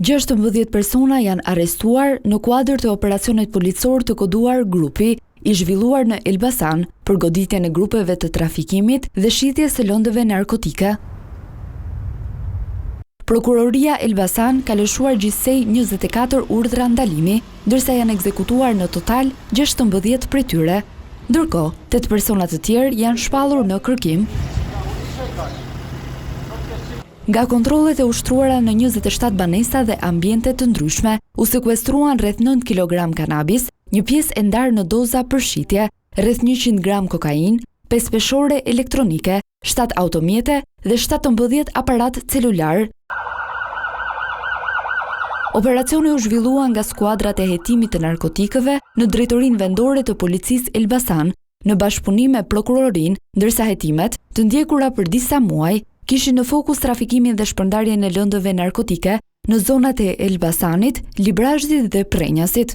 16 persona janë arrestuar në kuadër të operacionit policor të koduar Grupi, i zhvilluar në Elbasan për goditjen e grupeve të trafikimit dhe shitjes së lëndëve narkotike. Prokuroria Elbasan ka lëshuar gjithsej 24 urdhra ndalimi, ndërsa janë ekzekutuar në total 16 prej tyre. Ndërkohë, 8 persona të tjerë janë shpallur në kërkim. Nga kontrollet e ushtruara në 27 banesa dhe ambiente të ndryshme, u sekuestruan rreth 9 kg kanabis, një pjesë e ndarë në doza për shitje, rreth 100 gram kokainë, 5 peshore elektronike, 7 automjete dhe 17 aparat celular. Operacioni u zhvillua nga skuadrat e hetimit të narkotikëve në drejtorinë vendore të policisë Elbasan, në bashkëpunim me prokurorinë, ndërsa hetimet, të ndjekura për disa muaj, kishin në fokus trafikimin dhe shpërndarjen e lëndëve narkotike në zonat e Elbasanit, Librazhit dhe Prenjasit.